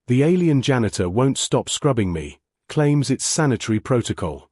The alien janitor won't stop scrubbing me, claims it's sanitary protocol.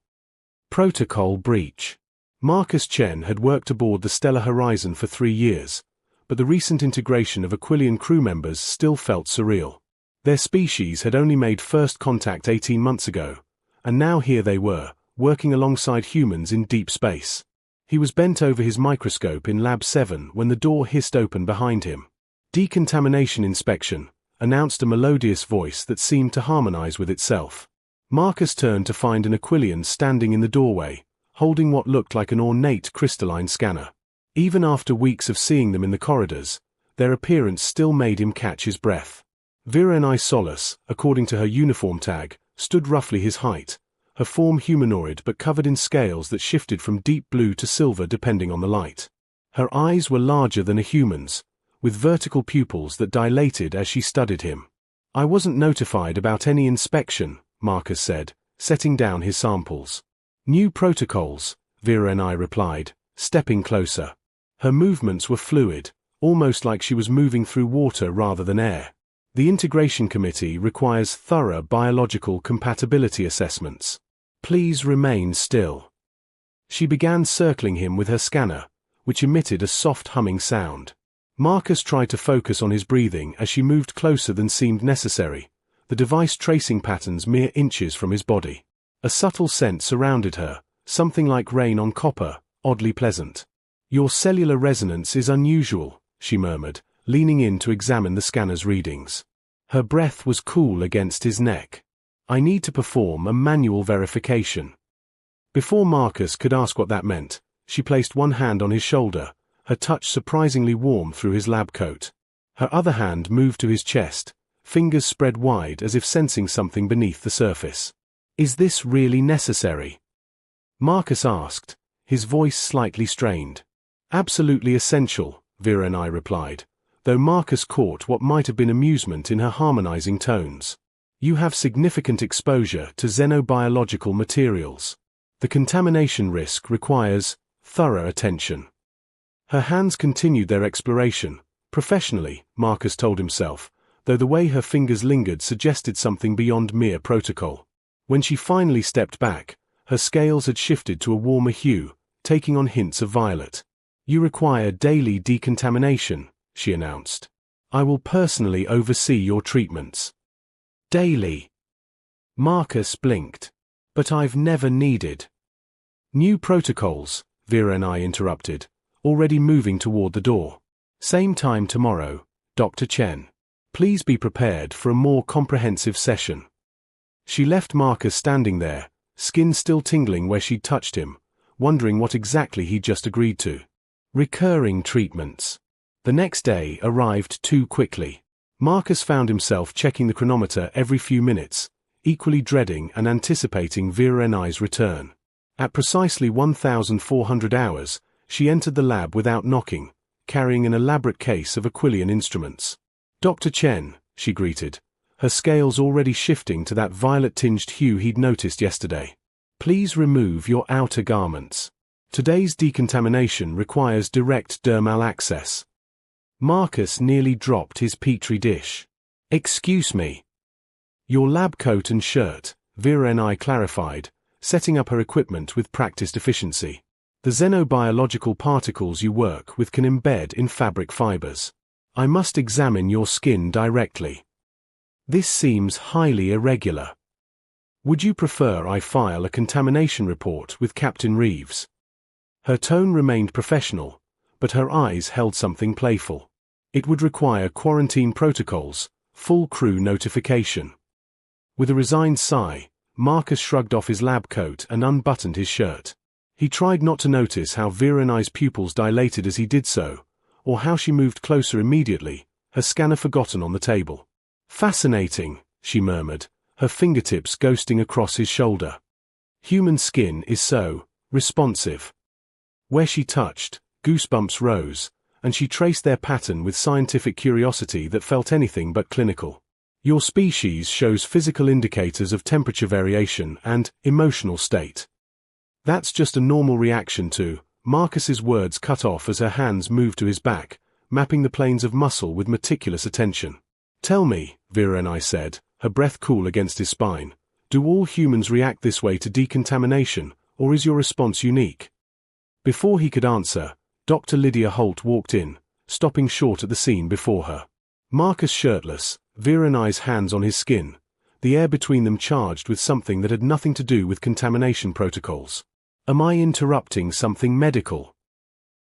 Protocol breach. Marcus Chen had worked aboard the Stellar Horizon for 3 years, but the recent integration of Aquilian crew members still felt surreal. Their species had only made first contact 18 months ago, and now here they were, working alongside humans in deep space. He was bent over his microscope in Lab 7 when the door hissed open behind him. Decontamination inspection, announced a melodious voice that seemed to harmonize with itself. Marcus turned to find an Aquilian standing in the doorway, holding what looked like an ornate crystalline scanner. Even after weeks of seeing them in the corridors, their appearance still made him catch his breath. Virenai Solus, according to her uniform tag, stood roughly his height, her form humanoid but covered in scales that shifted from deep blue to silver depending on the light. Her eyes were larger than a human's, with vertical pupils that dilated as she studied him. "I wasn't notified about any inspection," Marcus said, setting down his samples. "New protocols," Virenai replied, stepping closer. Her movements were fluid, almost like she was moving through water rather than air. "The integration committee requires thorough biological compatibility assessments. Please remain still." She began circling him with her scanner, which emitted a soft humming sound. Marcus tried to focus on his breathing as she moved closer than seemed necessary, the device tracing patterns mere inches from his body. A subtle scent surrounded her, something like rain on copper, oddly pleasant. "Your cellular resonance is unusual," she murmured, leaning in to examine the scanner's readings. Her breath was cool against his neck. "I need to perform a manual verification." Before Marcus could ask what that meant, she placed one hand on his shoulder, her touch surprisingly warm through his lab coat. Her other hand moved to his chest, fingers spread wide as if sensing something beneath the surface. "Is this really necessary?" Marcus asked, his voice slightly strained. "Absolutely essential," Virenai replied, though Marcus caught what might have been amusement in her harmonizing tones. "You have significant exposure to xenobiological materials. The contamination risk requires thorough attention." Her hands continued their exploration, professionally, Marcus told himself, though the way her fingers lingered suggested something beyond mere protocol. When she finally stepped back, her scales had shifted to a warmer hue, taking on hints of violet. "You require daily decontamination," she announced. "I will personally oversee your treatments." "Daily?" Marcus blinked. "But I've never needed." "New protocols," Virenai interrupted, already moving toward the door. "Same time tomorrow, Dr. Chen. Please be prepared for a more comprehensive session." She left Marcus standing there, skin still tingling where she'd touched him, wondering what exactly he'd just agreed to. Recurring treatments. The next day arrived too quickly. Marcus found himself checking the chronometer every few minutes, equally dreading and anticipating Virenai's return. At precisely 1,400 hours, she entered the lab without knocking, carrying an elaborate case of Aquilian instruments. "Dr. Chen," she greeted, her scales already shifting to that violet-tinged hue he'd noticed yesterday. "Please remove your outer garments. Today's decontamination requires direct dermal access." Marcus nearly dropped his petri dish. "Excuse me." "Your lab coat and shirt," Virenai clarified, setting up her equipment with practiced efficiency. "The xenobiological particles you work with can embed in fabric fibers. I must examine your skin directly. This seems highly irregular. Would you prefer I file a contamination report with Captain Reeves?" Her tone remained professional, but her eyes held something playful. "It would require quarantine protocols, full crew notification." With a resigned sigh, Marcus shrugged off his lab coat and unbuttoned his shirt. He tried not to notice how Virenai's pupils dilated as he did so, or how she moved closer immediately, her scanner forgotten on the table. "Fascinating," she murmured, her fingertips ghosting across his shoulder. "Human skin is so responsive." Where she touched, goosebumps rose, and she traced their pattern with scientific curiosity that felt anything but clinical. "Your species shows physical indicators of temperature variation and emotional state." "That's just a normal reaction to," Marcus's words cut off as her hands moved to his back, mapping the planes of muscle with meticulous attention. "Tell me," Vera and I said, her breath cool against his spine. Do all humans react this way to decontamination, or is your response unique? Before he could answer, Dr. Lydia Holt walked in, stopping short at the scene before her. Marcus shirtless, Vera and I's hands on his skin, the air between them charged with something that had nothing to do with contamination protocols. Am I interrupting something medical?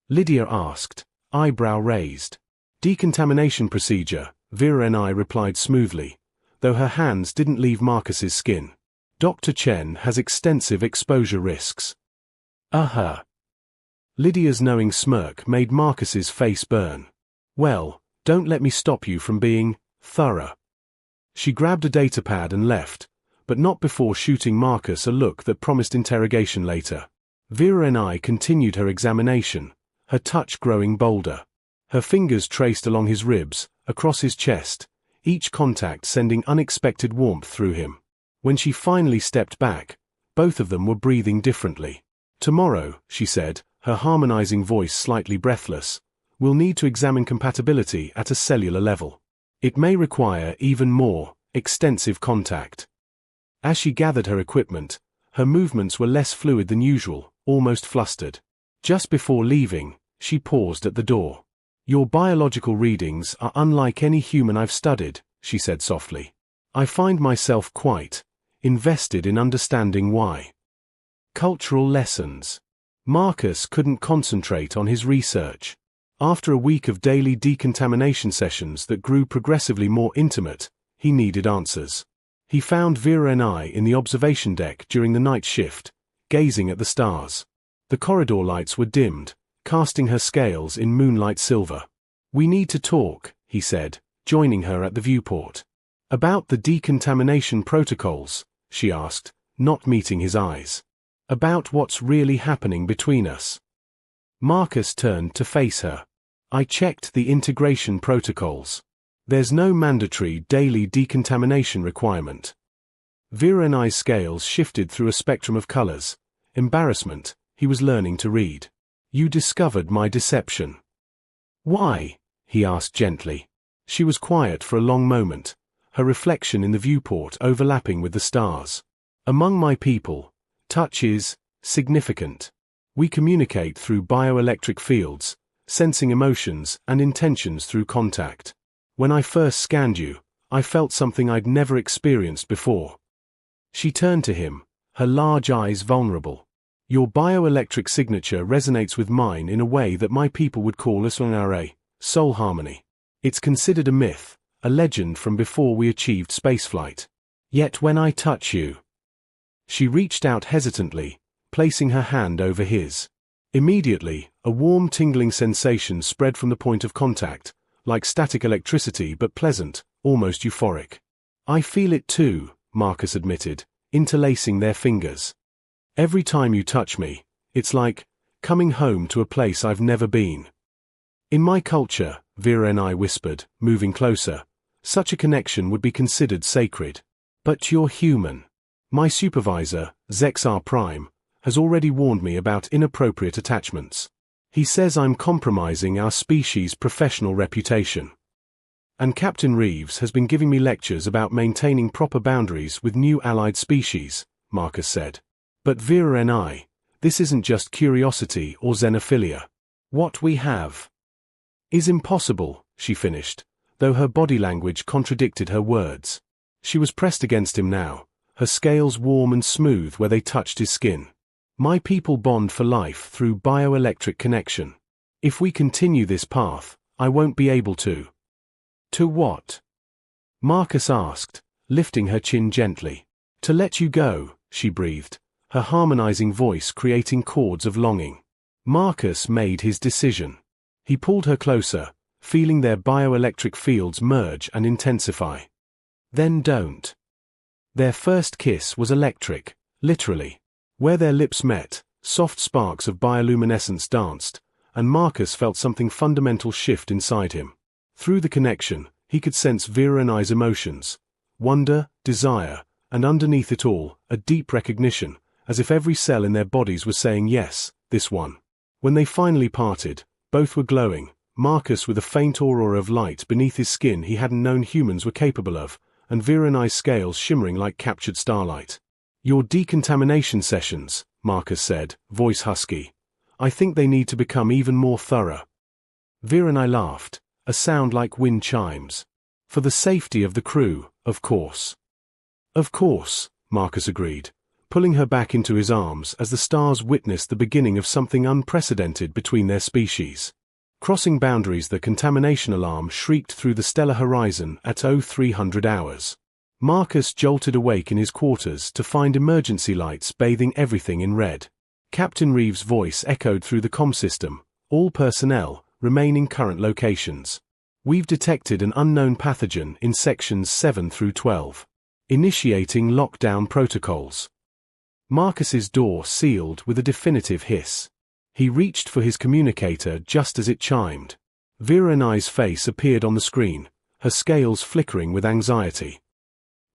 Lydia asked, eyebrow raised. Decontamination procedure, Vera and I replied smoothly, though her hands didn't leave Marcus's skin. Dr. Chen has extensive exposure risks. Lydia's knowing smirk made Marcus's face burn. Well, don't let me stop you from being thorough. She grabbed a datapad and left, but not before shooting Marcus a look that promised interrogation later. Vera and I continued her examination, her touch growing bolder. Her fingers traced along his ribs, across his chest, each contact sending unexpected warmth through him. When she finally stepped back, both of them were breathing differently. Tomorrow, she said, her harmonizing voice slightly breathless, we'll need to examine compatibility at a cellular level. It may require even more extensive contact. As she gathered her equipment, her movements were less fluid than usual, almost flustered. Just before leaving, she paused at the door. Your biological readings are unlike any human I've studied, she said softly. I find myself quite invested in understanding why. Cultural lessons. Marcus couldn't concentrate on his research. After a week of daily decontamination sessions that grew progressively more intimate, he needed answers. He found Vera and I in the observation deck during the night shift, gazing at the stars. The corridor lights were dimmed, casting her scales in moonlight silver. We need to talk, he said, joining her at the viewport. About the decontamination protocols, she asked, not meeting his eyes. About what's really happening between us. Marcus turned to face her. I checked the integration protocols. There's no mandatory daily decontamination requirement. Vera and I's scales shifted through a spectrum of colors. Embarrassment, he was learning to read. You discovered my deception. Why? He asked gently. She was quiet for a long moment, her reflection in the viewport overlapping with the stars. Among my people, touch is significant. We communicate through bioelectric fields, sensing emotions and intentions through contact. When I first scanned you, I felt something I'd never experienced before. She turned to him, her large eyes vulnerable. Your bioelectric signature resonates with mine in a way that my people would call a soul harmony. It's considered a myth, a legend from before we achieved spaceflight. Yet when I touch you... She reached out hesitantly, placing her hand over his. Immediately, a warm tingling sensation spread from the point of contact, like static electricity but pleasant, almost euphoric. I feel it too, Marcus admitted, interlacing their fingers. Every time you touch me, it's like coming home to a place I've never been. In my culture, Vera and I whispered, moving closer, such a connection would be considered sacred. But you're human. My supervisor, Zexar Prime, has already warned me about inappropriate attachments. He says I'm compromising our species' professional reputation. And Captain Reeves has been giving me lectures about maintaining proper boundaries with new allied species, Marcus said. But Vera and I, this isn't just curiosity or xenophilia. What we have is impossible, she finished, though her body language contradicted her words. She was pressed against him now, her scales warm and smooth where they touched his skin. My people bond for life through bioelectric connection. If we continue this path, I won't be able to. To what? Marcus asked, lifting her chin gently. To let you go, she breathed, her harmonizing voice creating chords of longing. Marcus made his decision. He pulled her closer, feeling their bioelectric fields merge and intensify. Then don't. Their first kiss was electric, literally. Where their lips met, soft sparks of bioluminescence danced, and Marcus felt something fundamental shift inside him. Through the connection, he could sense Vera and I's emotions, wonder, desire, and underneath it all, a deep recognition, as if every cell in their bodies was saying yes, this one. When they finally parted, both were glowing, Marcus with a faint aura of light beneath his skin he hadn't known humans were capable of, and Virenai's scales shimmering like captured starlight. "Your decontamination sessions," Marcus said, voice husky. "I think they need to become even more thorough." Virenai laughed, a sound like wind chimes. "For the safety of the crew, of course." "Of course," Marcus agreed, pulling her back into his arms as the stars witnessed the beginning of something unprecedented between their species. Crossing boundaries, the contamination alarm shrieked through the stellar horizon at 0300 hours. Marcus jolted awake in his quarters to find emergency lights bathing everything in red. Captain Reeves' voice echoed through the comm system, "All personnel, remain in current locations. We've detected an unknown pathogen in sections 7 through 12. Initiating lockdown protocols." Marcus's door sealed with a definitive hiss. He reached for his communicator just as it chimed. Virenai's face appeared on the screen, her scales flickering with anxiety.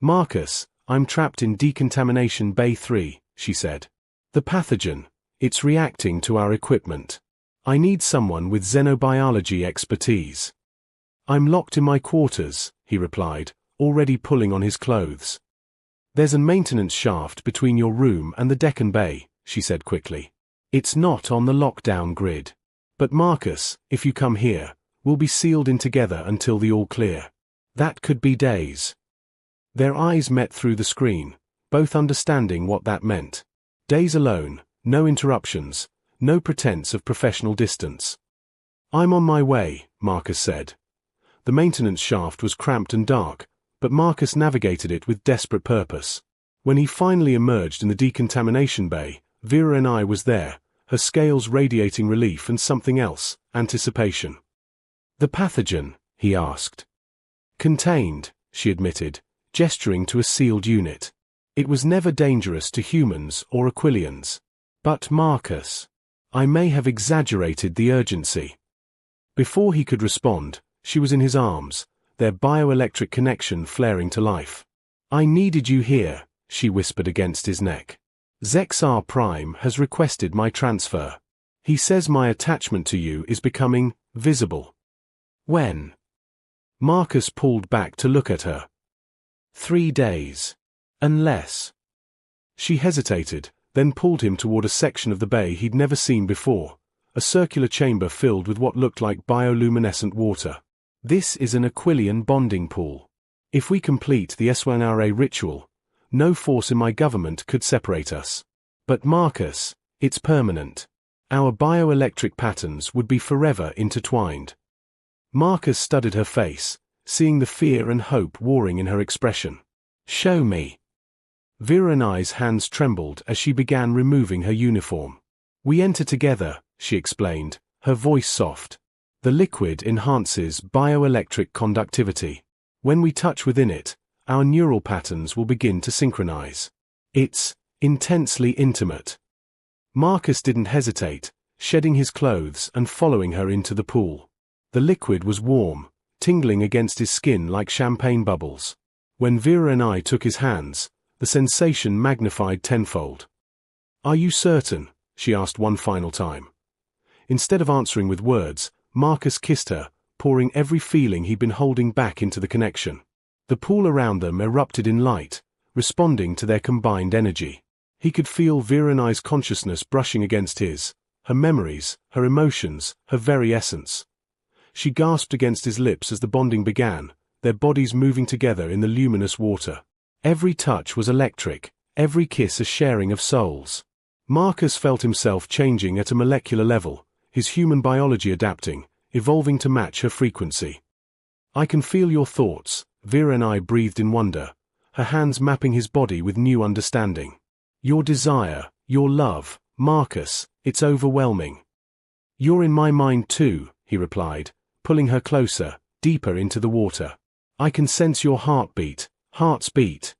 "Marcus, I'm trapped in Decontamination Bay 3, she said. "The pathogen, it's reacting to our equipment. I need someone with xenobiology expertise." "I'm locked in my quarters," he replied, already pulling on his clothes. "There's a maintenance shaft between your room and the Deccan Bay," she said quickly. "It's not on the lockdown grid. But Marcus, if you come here, we'll be sealed in together until the all clear. That could be days." Their eyes met through the screen, both understanding what that meant. Days alone, no interruptions, no pretense of professional distance. "I'm on my way," Marcus said. The maintenance shaft was cramped and dark, but Marcus navigated it with desperate purpose. When he finally emerged in the decontamination bay, Virenai was there, her scales radiating relief and something else, anticipation. "The pathogen?" he asked. "Contained," she admitted, gesturing to a sealed unit. "It was never dangerous to humans or Aquilians. But Marcus, I may have exaggerated the urgency." Before he could respond, she was in his arms, their bioelectric connection flaring to life. "I needed you here," she whispered against his neck. "Zexar Prime has requested my transfer. He says my attachment to you is becoming visible." "When?" Marcus pulled back to look at her. 3 days. Unless. She hesitated, then pulled him toward a section of the bay he'd never seen before, a circular chamber filled with what looked like bioluminescent water. "This is an Aquilian bonding pool. If we complete the Eswanare ritual, no force in my government could separate us. But Marcus, it's permanent. Our bioelectric patterns would be forever intertwined." Marcus studied her face, seeing the fear and hope warring in her expression. "Show me." Virenai's hands trembled as she began removing her uniform. "We enter together," she explained, her voice soft. "The liquid enhances bioelectric conductivity. When we touch within it, our neural patterns will begin to synchronize. It's intensely intimate." Marcus didn't hesitate, shedding his clothes and following her into the pool. The liquid was warm, tingling against his skin like champagne bubbles. When Virenai took his hands, the sensation magnified tenfold. "Are you certain?" she asked one final time. Instead of answering with words, Marcus kissed her, pouring every feeling he'd been holding back into the connection. The pool around them erupted in light, responding to their combined energy. He could feel Virenai's consciousness brushing against his, her memories, her emotions, her very essence. She gasped against his lips as the bonding began, their bodies moving together in the luminous water. Every touch was electric, every kiss a sharing of souls. Marcus felt himself changing at a molecular level, his human biology adapting, evolving to match her frequency. "I can feel your thoughts," Virenai breathed in wonder, her hands mapping his body with new understanding. "Your desire, your love, Marcus, it's overwhelming." "You're in my mind too," he replied, pulling her closer, deeper into the water. "I can sense your heartbeat, heart's beat."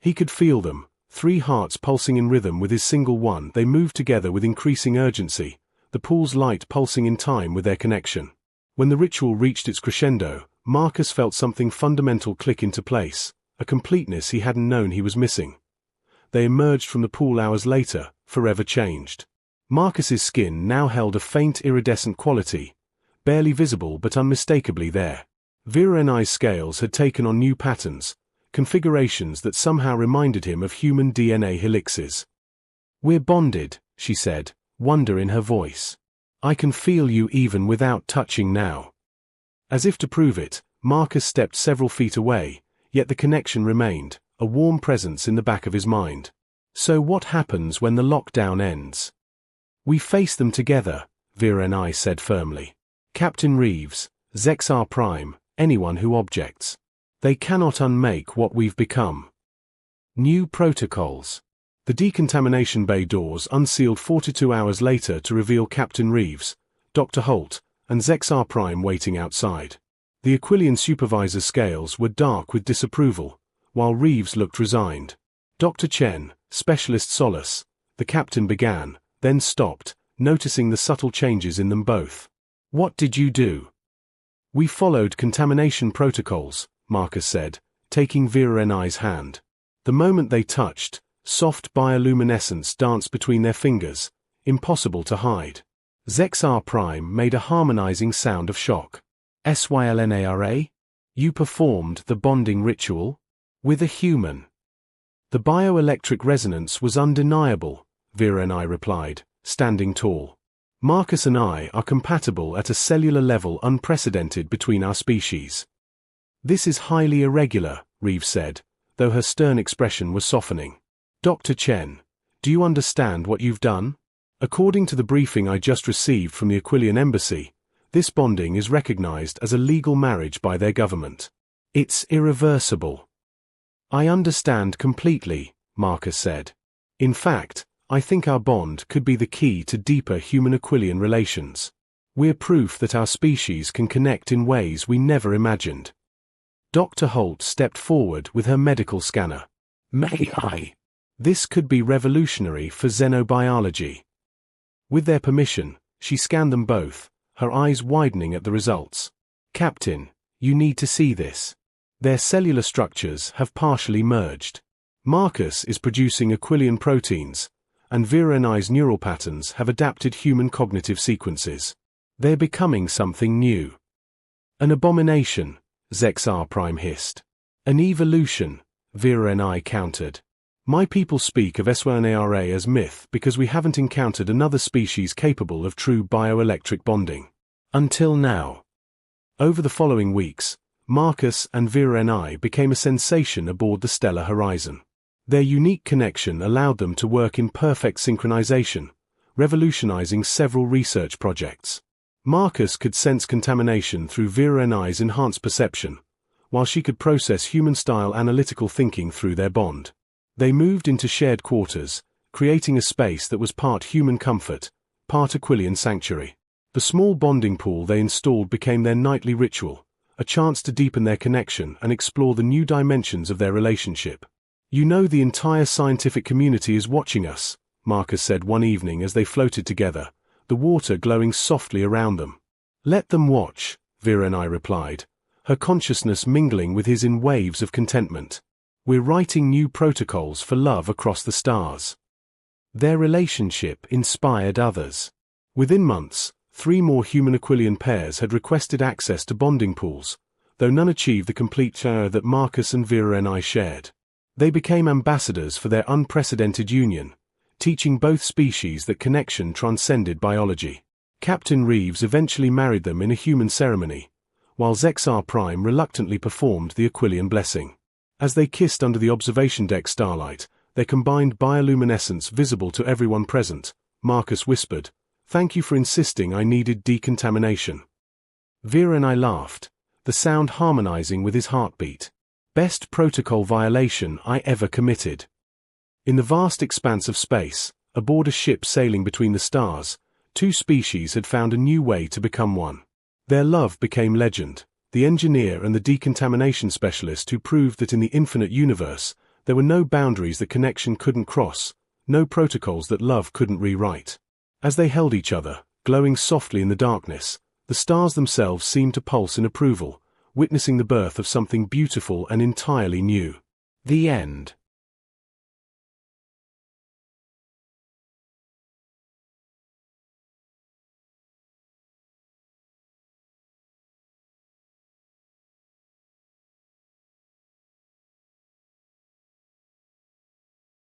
He could feel them, 3 hearts pulsing in rhythm with his single one. They moved together with increasing urgency, the pool's light pulsing in time with their connection. When the ritual reached its crescendo, Marcus felt something fundamental click into place, a completeness he hadn't known he was missing. They emerged from the pool hours later, forever changed. Marcus's skin now held a faint iridescent quality, barely visible but unmistakably there. Vera Ni's scales had taken on new patterns, configurations that somehow reminded him of human DNA helixes. "We're bonded," she said, wonder in her voice. "I can feel you even without touching now." As if to prove it, Marcus stepped several feet away, yet the connection remained, a warm presence in the back of his mind. "So what happens when the lockdown ends?" "We face them together," Vera Ni said firmly. "Captain Reeves, Zexar Prime, anyone who objects. They cannot unmake what we've become." New protocols. The decontamination bay doors unsealed 42 hours later to reveal Captain Reeves, Dr. Holt, and Zexar Prime waiting outside. The Aquilian supervisor's scales were dark with disapproval, while Reeves looked resigned. "Dr. Chen, Specialist Solace," the captain began, then stopped, noticing the subtle changes in them both. "What did you do?" "We followed contamination protocols," Marcus said, taking Vera Ni's hand. The moment they touched, soft bioluminescence danced between their fingers, impossible to hide. Zexar Prime made a harmonizing sound of shock. "Sylnara? You performed the bonding ritual? With a human?" "The bioelectric resonance was undeniable," Vera Ni replied, standing tall. "Marcus and I are compatible at a cellular level unprecedented between our species." "This is highly irregular," Reeves said, though her stern expression was softening. "Dr. Chen, do you understand what you've done? According to the briefing I just received from the Aquilian embassy, this bonding is recognized as a legal marriage by their government. It's irreversible." "I understand completely," Marcus said. "In fact, I think our bond could be the key to deeper human-Aquilian relations. We're proof that our species can connect in ways we never imagined." Dr. Holt stepped forward with her medical scanner. "May I? This could be revolutionary for xenobiology." With their permission, she scanned them both, her eyes widening at the results. "Captain, you need to see this. Their cellular structures have partially merged. Marcus is producing Aquilian proteins, and Vera Ni's neural patterns have adapted human cognitive sequences. They're becoming something new." "An abomination," Zexar Prime hissed. "An evolution," Vera Ni countered. "My people speak of Sylnara as myth because we haven't encountered another species capable of true bioelectric bonding. Until now." Over the following weeks, Marcus and Vera Ni became a sensation aboard the Stellar Horizon. Their unique connection allowed them to work in perfect synchronization, revolutionizing several research projects. Marcus could sense contamination through Vera Ni's enhanced perception, while she could process human-style analytical thinking through their bond. They moved into shared quarters, creating a space that was part human comfort, part Aquilian sanctuary. The small bonding pool they installed became their nightly ritual, a chance to deepen their connection and explore the new dimensions of their relationship. "You know the entire scientific community is watching us," Marcus said one evening as they floated together, the water glowing softly around them. "Let them watch," Vera Ni replied, her consciousness mingling with his in waves of contentment. "We're writing new protocols for love across the stars." Their relationship inspired others. Within months, 3 more human Aquilian pairs had requested access to bonding pools, though none achieved the complete share that Marcus and Vera Ni shared. They became ambassadors for their unprecedented union, teaching both species that connection transcended biology. Captain Reeves eventually married them in a human ceremony, while Zexar Prime reluctantly performed the Aquilian blessing. As they kissed under the observation deck starlight, their combined bioluminescence visible to everyone present, Marcus whispered, "Thank you for insisting I needed decontamination." Vera Ni laughed, the sound harmonizing with his heartbeat. "Best protocol violation I ever committed." In the vast expanse of space, aboard a ship sailing between the stars, 2 species had found a new way to become one. Their love became legend, the engineer and the decontamination specialist who proved that in the infinite universe, there were no boundaries that connection couldn't cross, no protocols that love couldn't rewrite. As they held each other, glowing softly in the darkness, the stars themselves seemed to pulse in approval, witnessing the birth of something beautiful and entirely new. The end.